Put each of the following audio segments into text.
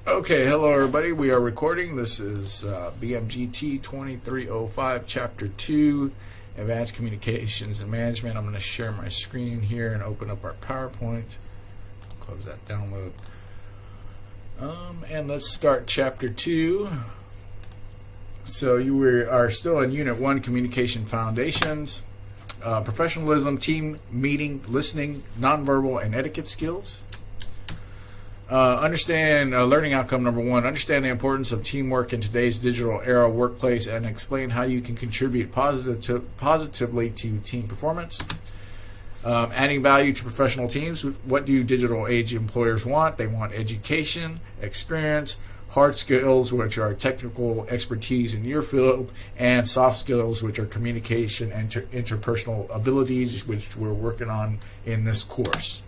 Okay, hello everybody. We are recording. This is BMGT 2305, Chapter 2, Advanced Communications and Management. I'm going to share my screen here and open up our PowerPoint. Close that download. And let's start Chapter 2. So you are still in Unit 1, Communication Foundations, Professionalism, Team Meeting, Listening, Nonverbal, and Etiquette Skills. Understand learning outcome number 1. Understand the importance of teamwork in today's digital era workplace and explain how you can contribute positively to team performance. Adding value to professional teams. What do digital age employers want? They want education, experience, hard skills, which are technical expertise in your field, and soft skills, which are communication and interpersonal abilities, which we're working on in this course.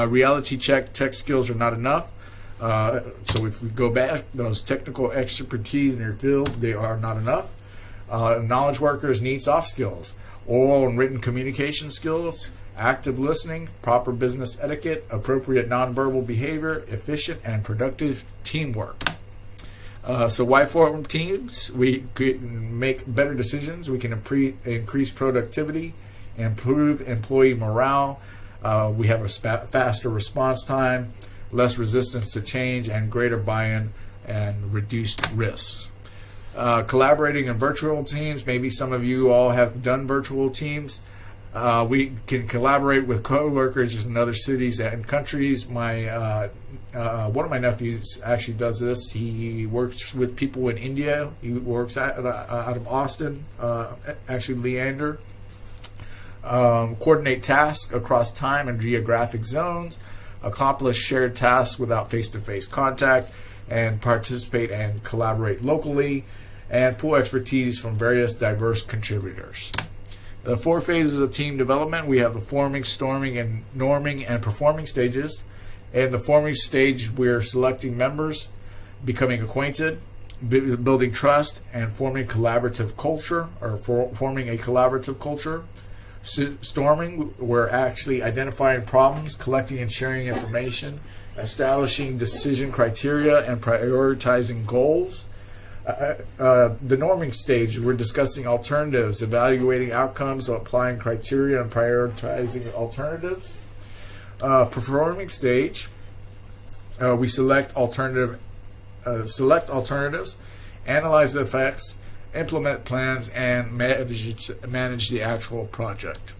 Reality check, tech skills are not enough. So if we go back, those technical expertise in your field, they are not enough. Knowledge workers need soft skills, oral and written communication skills, active listening, proper business etiquette, appropriate nonverbal behavior, efficient and productive teamwork. So why form teams? We can make better decisions. We can increase productivity, improve employee morale. We have a faster response time, less resistance to change, and greater buy-in and reduced risks. Collaborating in virtual teams. Maybe some of you all have done virtual teams. We can collaborate with co-workers in other cities and countries. One of my nephews actually does this. He works with people in India. He works out of Austin, actually Leander. Coordinate tasks across time and geographic zones, accomplish shared tasks without face-to-face contact, and participate and collaborate locally, and pull expertise from various diverse contributors. The 4 phases of team development. We have the forming, storming, and norming and performing stages. In the forming stage, we're selecting members, becoming acquainted, building trust, and forming collaborative culture, or forming a collaborative culture. Storming, we're actually identifying problems, collecting and sharing information, establishing decision criteria, and prioritizing goals. The norming stage, we're discussing alternatives, evaluating outcomes, applying criteria, and prioritizing alternatives. Performing stage, we select alternatives, analyze the effects, implement plans, and manage the actual project.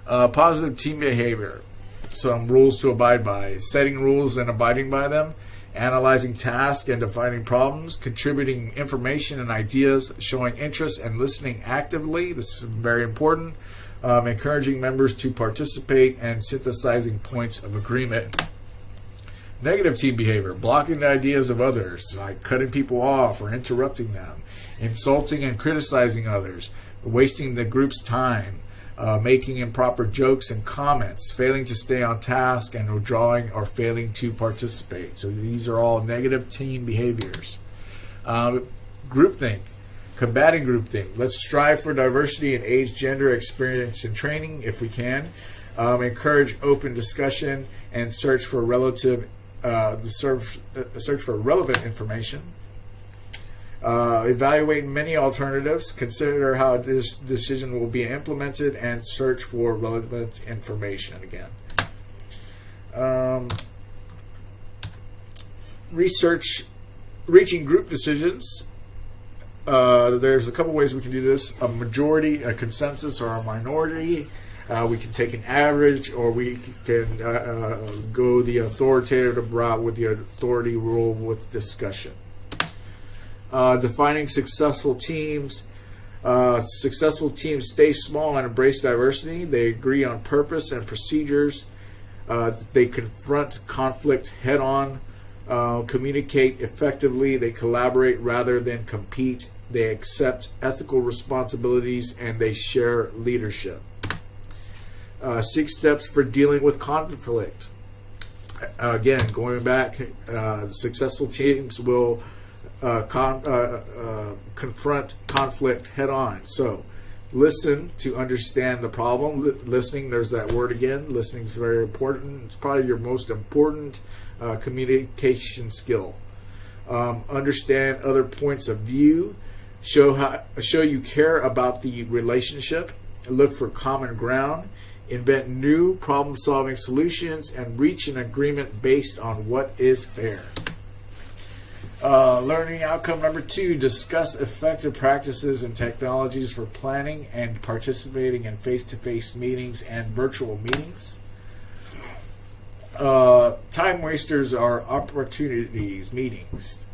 Positive team behavior. Some rules to abide by. Setting rules and abiding by them. Analyzing tasks and defining problems. Contributing information and ideas. Showing interest and listening actively. This is very important. Encouraging members to participate and synthesizing points of agreement. Negative team behavior, blocking the ideas of others, like cutting people off or interrupting them, insulting and criticizing others, wasting the group's time, making improper jokes and comments, failing to stay on task, and withdrawing or failing to participate. So these are all negative team behaviors. Groupthink, combating groupthink. Let's strive for diversity in age, gender, experience, and training if we can. Encourage open discussion and search for relevant information. Evaluate many alternatives. Consider how this decision will be implemented and search for relevant information again. Reaching group decisions. There's a couple ways we can do this. A majority, a consensus, or a minority. We can take an average, or we can go the authoritative route with the authority rule with discussion. Defining successful teams. Successful teams stay small and embrace diversity. They agree on purpose and procedures. They confront conflict head-on, communicate effectively. They collaborate rather than compete. They accept ethical responsibilities, and they share leadership. 6 steps for dealing with conflict. Again, going back, successful teams will confront conflict head on. So Listen to understand the problem. Listening, there's that word again. Listening is very important. It's probably your most important communication skill. Understand other points of view. Show you care about the relationship. Look for common ground. Invent new problem-solving solutions and reach an agreement based on what is fair. Learning outcome number 2, discuss effective practices and technologies for planning and participating in face-to-face meetings and virtual meetings. Time wasters are opportunities, meetings.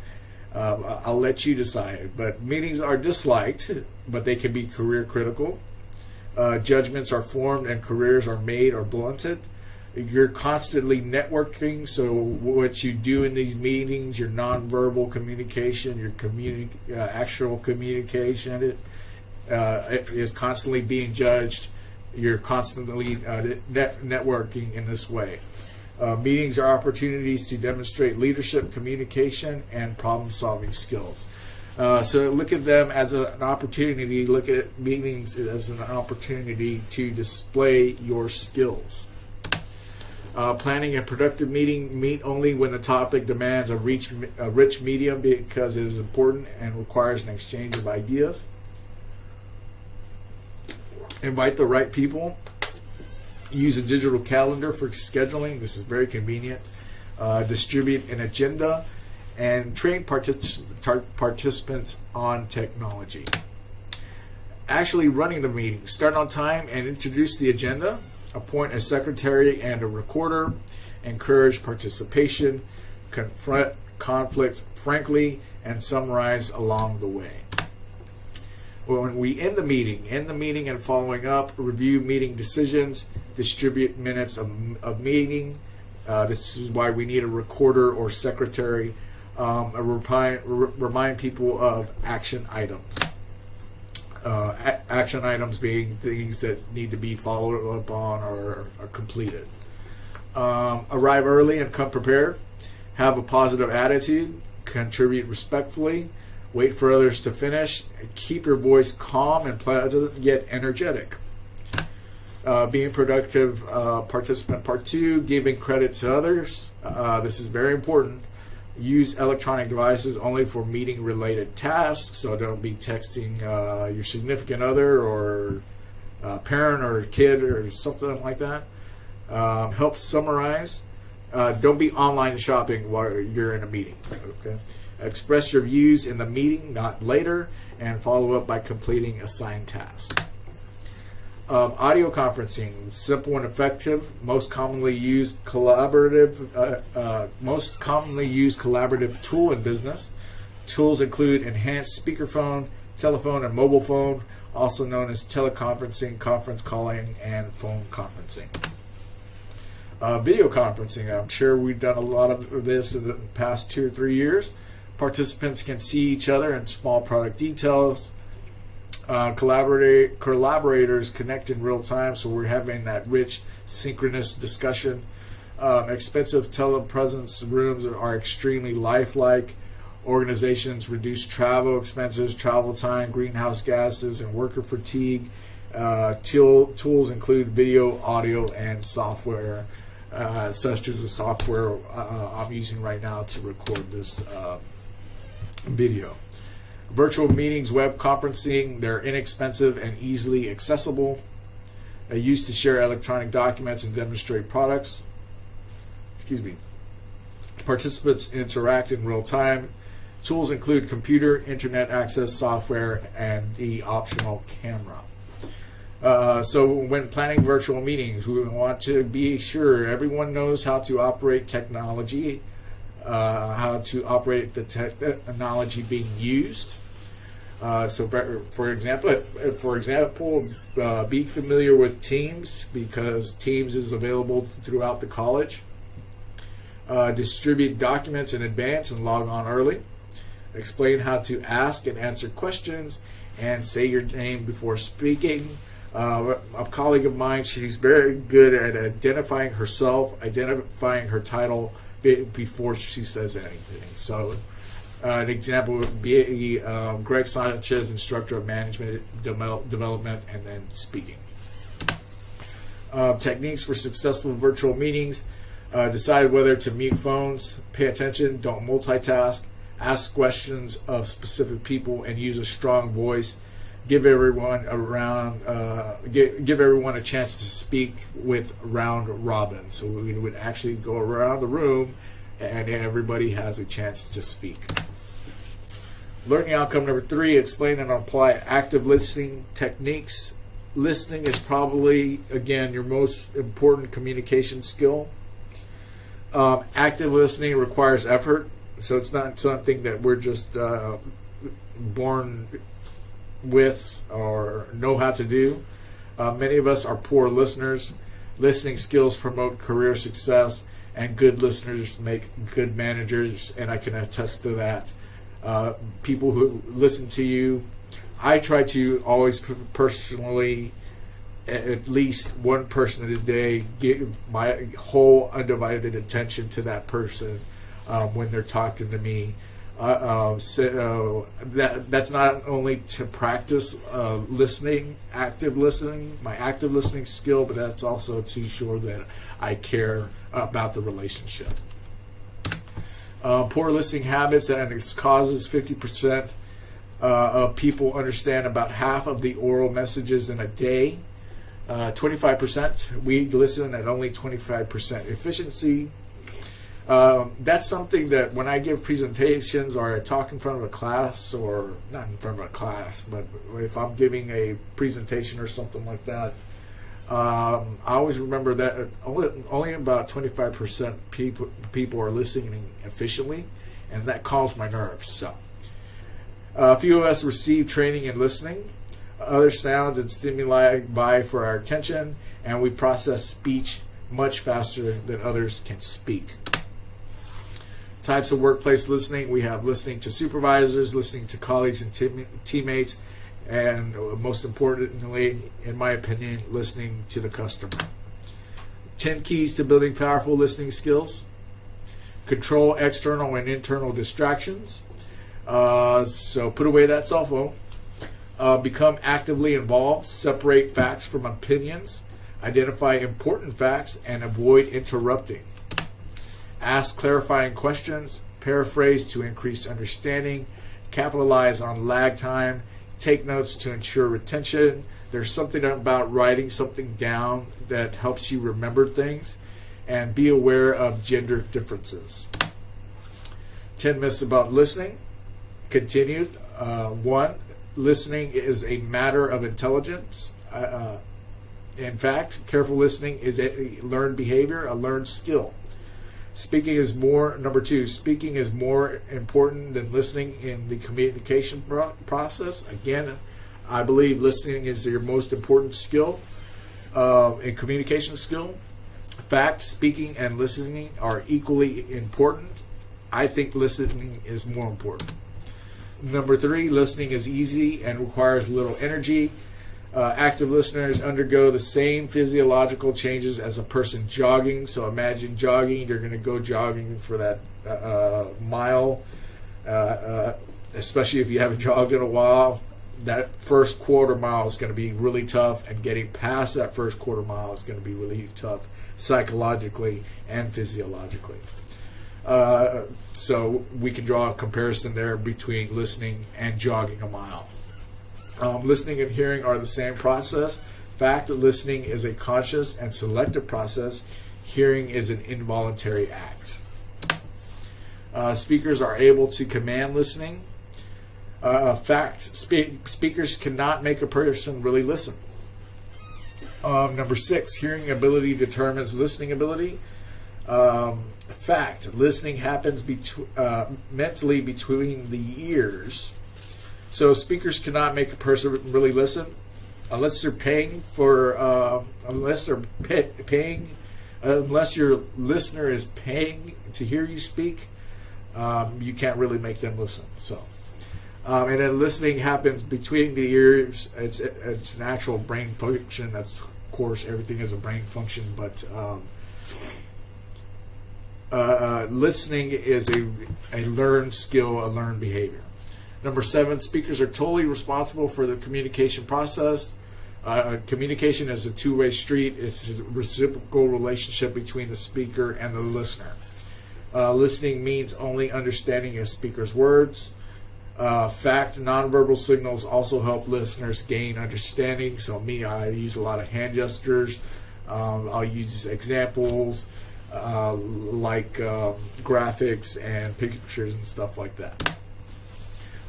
I'll let you decide, but meetings are disliked, but they can be career critical. Judgments are formed and careers are made or blunted. You're constantly networking, so what you do in these meetings, your nonverbal communication, your actual communication, is constantly being judged. You're constantly networking in this way. Meetings are opportunities to demonstrate leadership, communication, and problem-solving skills. So look at them as an opportunity. Look at meetings as an opportunity to display your skills. Planning a productive meeting. Meet only when the topic demands a rich medium because it is important and requires an exchange of ideas. Invite the right people. Use a digital calendar for scheduling. This is very convenient. Distribute an agenda and train participants on technology. Actually running the meeting. Start on time and introduce the agenda. Appoint a secretary and a recorder. Encourage participation. Confront conflict frankly and summarize along the way. When we end the meeting and following up, review meeting decisions, distribute minutes of meeting. This is why we need a recorder or secretary. Remind people of action items. Action items being things that need to be followed up on or are completed. Arrive early and come prepared. Have a positive attitude. Contribute respectfully. Wait for others to finish. Keep your voice calm and pleasant, yet energetic. Being productive participant part 2, giving credit to others. This is very important. Use electronic devices only for meeting-related tasks, so don't be texting your significant other or parent or kid or something like that. Help summarize. Don't be online shopping while you're in a meeting. Okay. Express your views in the meeting, not later, and follow up by completing assigned tasks. Audio conferencing, simple and effective. Most commonly used collaborative tool in business. Tools include enhanced speakerphone, telephone, and mobile phone, also known as teleconferencing, conference calling, and phone conferencing. Video conferencing. I'm sure we've done a lot of this in the past 2 or 3 years. Participants can see each other in small product details. Collaborators connect in real time, so we're having that rich synchronous discussion. Expensive telepresence rooms are extremely lifelike. Organizations reduce travel expenses, travel time, greenhouse gases, and worker fatigue. Tools include video, audio, and software, such as the software I'm using right now to record this video. Virtual meetings, web conferencing, they're inexpensive and easily accessible. They're used to share electronic documents and demonstrate products. Participants interact in real time. Tools include computer, internet access, software, and the optional camera. So when planning virtual meetings, we want to be sure everyone knows how to operate technology, how to operate the technology being used. So, for example, be familiar with Teams because Teams is available throughout the college. Distribute documents in advance and log on early. Explain how to ask and answer questions and say your name before speaking. A colleague of mine, she's very good at identifying herself, identifying her title before she says anything. So An example would be Greg Sanchez, instructor of management development, and then speaking. Techniques for successful virtual meetings. Decide whether to mute phones, pay attention, don't multitask, ask questions of specific people, and use a strong voice. Give everyone give everyone a chance to speak with round robin. So we would actually go around the room, and everybody has a chance to speak. Learning outcome number 3: explain and apply active listening techniques. Listening is probably, again, your most important communication skill. Active listening requires effort, so it's not something that we're just born with or know how to do. Many of us are poor listeners. Listening skills promote career success, and good listeners make good managers, and I can attest to that. People who listen to you, I try to always personally, at least one person a day, give my whole undivided attention to that person when they're talking to me. So that's not only to practice listening, active listening, my active listening skill, but that's also to ensure that I care about the relationship. Poor listening habits and its causes. 50% of people understand about half of the oral messages in a day. 25%, we listen at only 25% efficiency. That's something that when I give presentations or I talk in front of a class, or not in front of a class, but if I'm giving a presentation or something like that, I always remember that only about 25% people are listening efficiently, and that calms my nerves. So, a few of us receive training in listening. Other sounds and stimuli vie for our attention, and we process speech much faster than others can speak. Types of workplace listening: we have listening to supervisors, listening to colleagues and teammates, and most importantly, in my opinion, listening to the customer. 10 keys to building powerful listening skills. Control external and internal distractions. So put away that cell phone. Become actively involved. Separate facts from opinions. Identify important facts and avoid interrupting. Ask clarifying questions. Paraphrase to increase understanding. Capitalize on lag time. Take notes to ensure retention. There's something about writing something down that helps you remember things. And be aware of gender differences. 10 myths about listening. Continued. 1. Listening is a matter of intelligence. In fact, careful listening is a learned behavior, a learned skill. Number 2, speaking is more important than listening in the communication process. Again, I believe listening is your most important skill, in communication skill. Fact, speaking and listening are equally important. I think listening is more important. Number 3, listening is easy and requires little energy. Active listeners undergo the same physiological changes as a person jogging. So imagine jogging, you're going to go jogging for that mile, especially if you haven't jogged in a while. That first quarter mile is going to be really tough, and getting past that first quarter mile is going to be really tough psychologically and physiologically. So we can draw a comparison there between listening and jogging a mile. Listening and hearing are the same process. Fact, listening is a conscious and selective process. Hearing is an involuntary act. Speakers are able to command listening. Fact, speakers cannot make a person really listen. Number 6, hearing ability determines listening ability. Fact, listening happens mentally between the ears. So speakers cannot make a person really listen unless they're paying for, unless your listener is paying to hear you speak. You can't really make them listen. So, and then listening happens between the ears. It's an actual brain function. That's, of course, everything is a brain function, but listening is a learned skill, a learned behavior. Number 7, speakers are totally responsible for the communication process. Communication is a two-way street. It's a reciprocal relationship between the speaker and the listener. Listening means only understanding a speaker's words. Fact, nonverbal signals also help listeners gain understanding. So I use a lot of hand gestures. I'll use examples like graphics and pictures and stuff like that.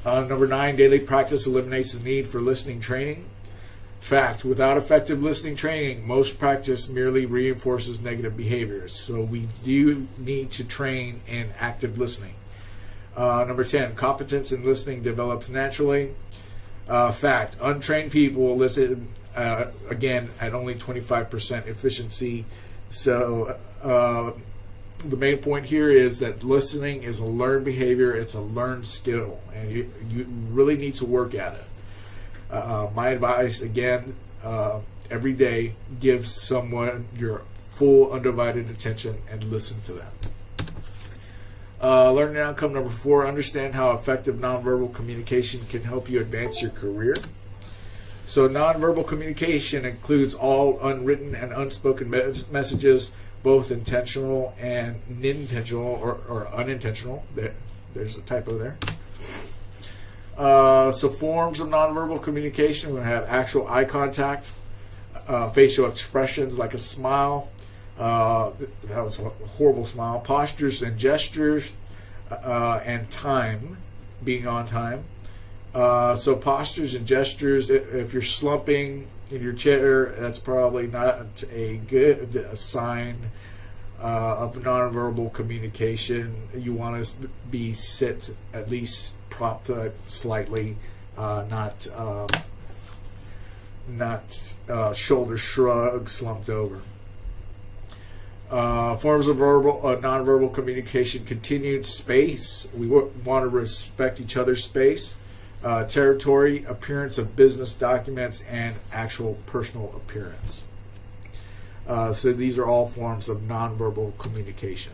Number 9, daily practice eliminates the need for listening training. Fact, without effective listening training, most practice merely reinforces negative behaviors. So we do need to train in active listening. Number 10, competence in listening develops naturally. Fact, untrained people will listen, again, at only 25% efficiency. So the main point here is that listening is a learned behavior. It's a learned skill, and you really need to work at it. My advice, again, every day, give someone your full undivided attention and listen to them. Learning outcome number 4, understand how effective nonverbal communication can help you advance your career. So nonverbal communication includes all unwritten and unspoken messages, both intentional and unintentional or unintentional. There's a typo there. So forms of nonverbal communication, we have actual eye contact, facial expressions like a smile, that was a horrible smile, postures and gestures, and time, being on time. So postures and gestures, if you're slumping in your chair, that's probably not a good sign of nonverbal communication. You want to be sit at least propped up slightly, not shoulder shrug, slumped over. Forms of nonverbal communication: continued space. We want to respect each other's space. Territory, appearance of business documents, and actual personal appearance. So these are all forms of nonverbal communication.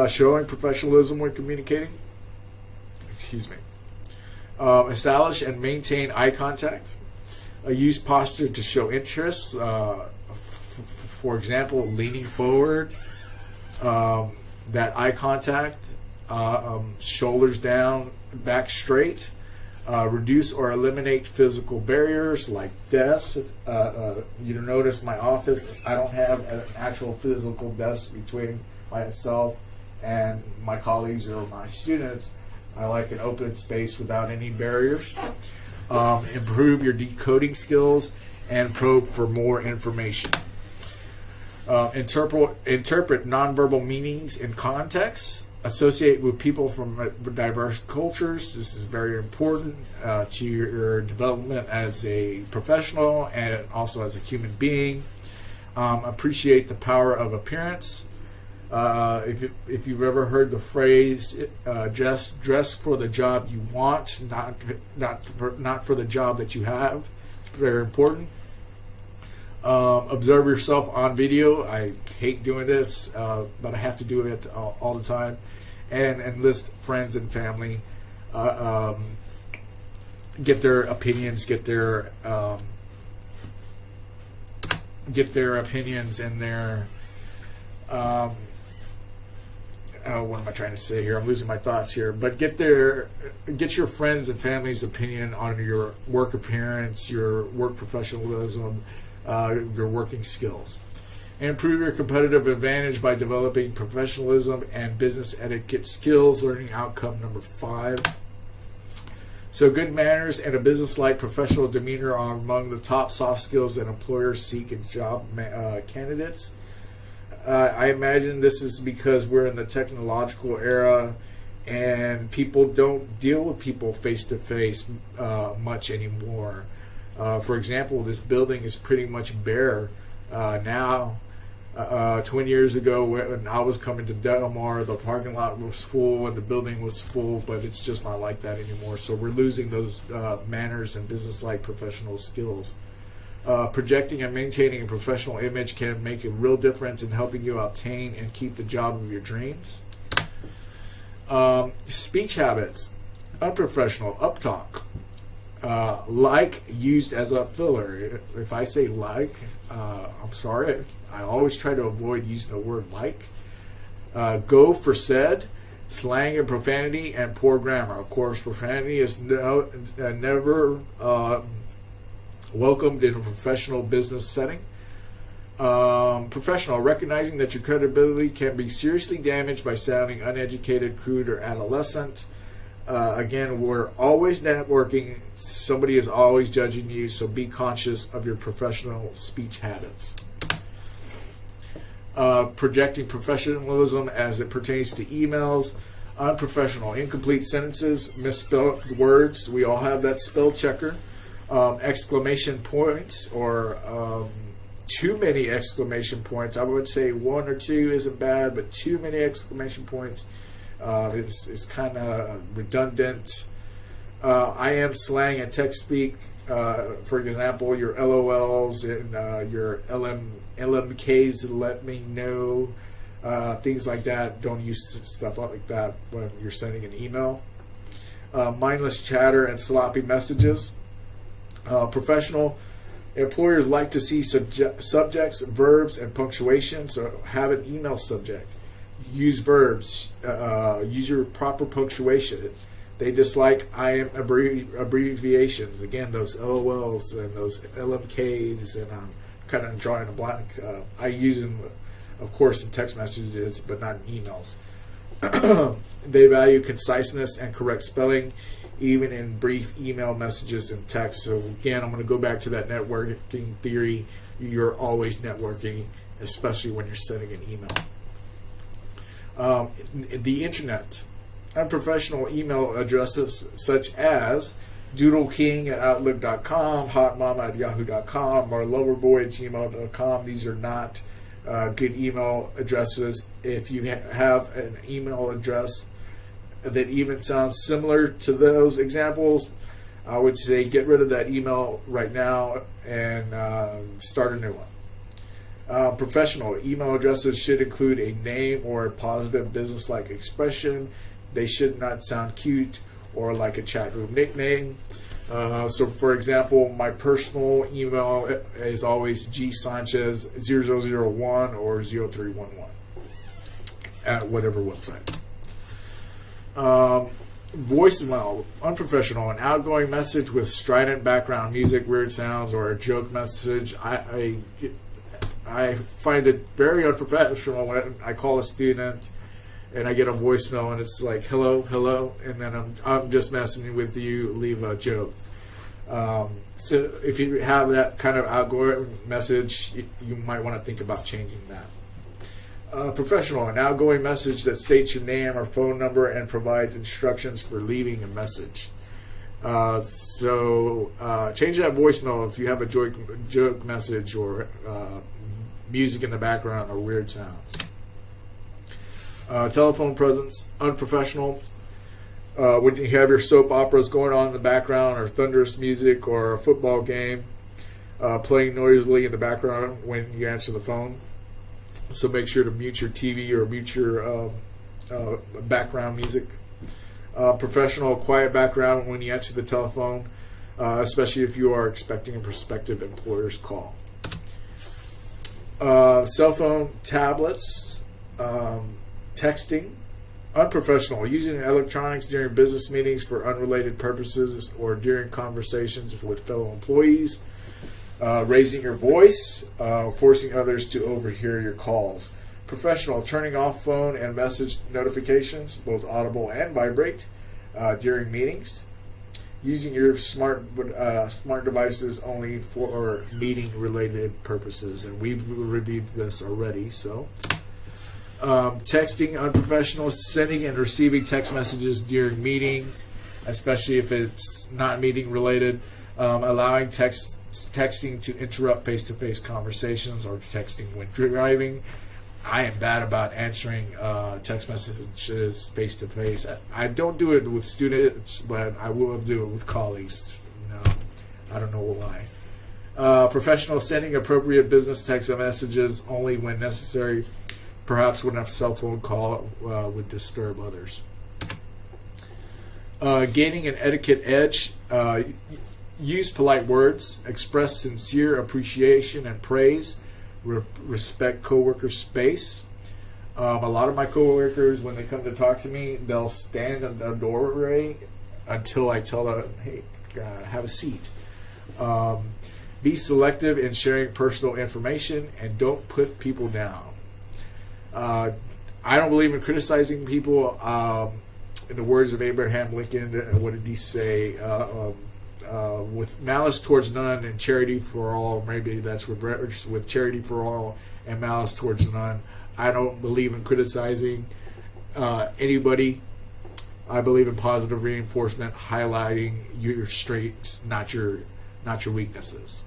Showing professionalism when communicating. Excuse me. Establish and maintain eye contact. Use posture to show interest. For example, leaning forward. That eye contact. Shoulders down, back straight. Reduce or eliminate physical barriers like desks. You notice my office, I don't have an actual physical desk between myself and my colleagues or my students. I like an open space without any barriers. Improve your decoding skills and probe for more information. Interpret nonverbal meanings in context. Associate with people from diverse cultures. This is very important to your development as a professional and also as a human being. Appreciate the power of appearance. If you've ever heard the phrase, dress for the job you want, not for the job that you have. It's very important. Observe yourself on video. I hate doing this, but I have to do it all the time. And enlist friends and family. Get their opinions. Get their opinions and their. What am I trying to say here? I'm losing my thoughts here. But get your friends and family's opinion on your work appearance, your work professionalism, your working skills. Improve your competitive advantage by developing professionalism and business etiquette skills. Learning outcome number 5. So good manners and a business-like professional demeanor are among the top soft skills that employers seek in job candidates. I imagine this is because we're in the technological era and people don't deal with people face-to-face much anymore. For example, this building is pretty much bare now. 20 years ago, when I was coming to Delmar, the parking lot was full and the building was full, but it's just not like that anymore. So we're losing those manners and business-like professional skills. Projecting and maintaining a professional image can make a real difference in helping you obtain and keep the job of your dreams. Speech habits. Unprofessional, uptalk. Like used as a filler. If I say like, I'm sorry. I always try to avoid using the word like. Go for said. Slang and profanity and poor grammar. Of course, profanity is never welcomed in a professional business setting. Professional, recognizing that your credibility can be seriously damaged by sounding uneducated, crude, or adolescent. Again, we're always networking. Somebody is always judging you, so be conscious of your professional speech habits. Projecting professionalism as it pertains to emails. Unprofessional, incomplete sentences, misspelled words. We all have that spell checker. Exclamation points or too many exclamation points. I would say one or two isn't bad, but too many exclamation points is kind of redundant. I am slang and text speak. For example, your LOLs and your LMKs let me know, things like that. Don't use stuff like that when you're sending an email. Mindless chatter and sloppy messages. Professional, employers like to see subjects, verbs, and punctuation, so have an email subject. Use verbs. Use your proper punctuation. They dislike I am abbreviations. Again, those LOLs and those LMKs, and I'm kind of drawing a blank. I use them, of course, in text messages, but not in emails. They value conciseness and correct spelling, even in brief email messages and text. So again, I'm going to go back to that networking theory. You're always networking, especially when you're sending an email. The internet. Unprofessional email addresses such as doodleking@outlook.com, hotmama@yahoo.com, or loverboy@gmail.com. These are not good email addresses. If you have an email address that even sounds similar to those examples, I would say get rid of that email right now and start a new one. Professional email addresses should include a name or a positive business-like expression. They should not sound cute or like a chat room nickname. So, for example, my personal email is always gsanchez0001 or 0311 at whatever website. Voicemail, unprofessional, an outgoing message with strident background music, weird sounds, or a joke message. I find it very unprofessional when I call a student and I get a voicemail and it's like, hello, and then I'm just messing with you, leave a joke. So if you have that kind of outgoing message, you might want to think about changing that. Professional, an outgoing message that states your name or phone number and provides instructions for leaving a message. So change that voicemail if you have a joke message or music in the background or weird sounds. Telephone presence, unprofessional. When you have your soap operas going on in the background, or thunderous music, or a football game playing noisily in the background when you answer the phone. So make sure to mute your TV or mute your background music. Professional, quiet background when you answer the telephone, especially if you are expecting a prospective employer's call. Cell phone, tablets, texting. Unprofessional, using electronics during business meetings for unrelated purposes or during conversations with fellow employees. Raising your voice, forcing others to overhear your calls. Professional, turning off phone and message notifications, both audible and vibrate, during meetings. Using your smart devices only for meeting-related purposes, and we've reviewed this already. So, texting, unprofessional, sending and receiving text messages during meetings, especially if it's not meeting-related. Allowing texting to interrupt face-to-face conversations or texting when driving. I am bad about answering text messages face-to-face. I don't do it with students, but I will do it with colleagues. No, I don't know why. Professional, sending appropriate business text messages only when necessary. Perhaps when a cell phone call would disturb others. Gaining an etiquette edge. Use polite words. Express sincere appreciation and praise. Respect coworker space. A lot of my coworkers, when they come to talk to me, they'll stand in the doorway until I tell them, hey, have a seat. Be selective in sharing personal information and don't put people down. I don't believe in criticizing people. In the words of Abraham Lincoln, what did he say? With malice towards none and charity for all. Maybe that's with charity for all and malice towards none. I don't believe in criticizing anybody. I believe in positive reinforcement, highlighting your strengths, not your weaknesses.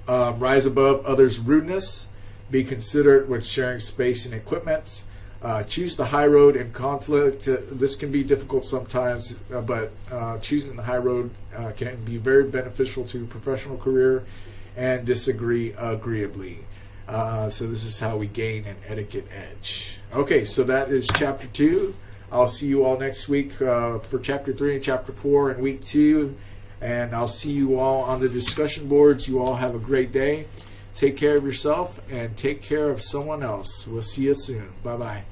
Rise above others' rudeness. Be considerate when sharing space and equipment. Choose the high road in conflict. This can be difficult sometimes, but choosing the high road can be very beneficial to your professional career, and disagree agreeably. So this is how we gain an etiquette edge. Okay, so that is Chapter 2. I'll see you all next week for Chapter 3 and Chapter 4 in Week 2. And I'll see you all on the discussion boards. You all have a great day. Take care of yourself and take care of someone else. We'll see you soon. Bye-bye.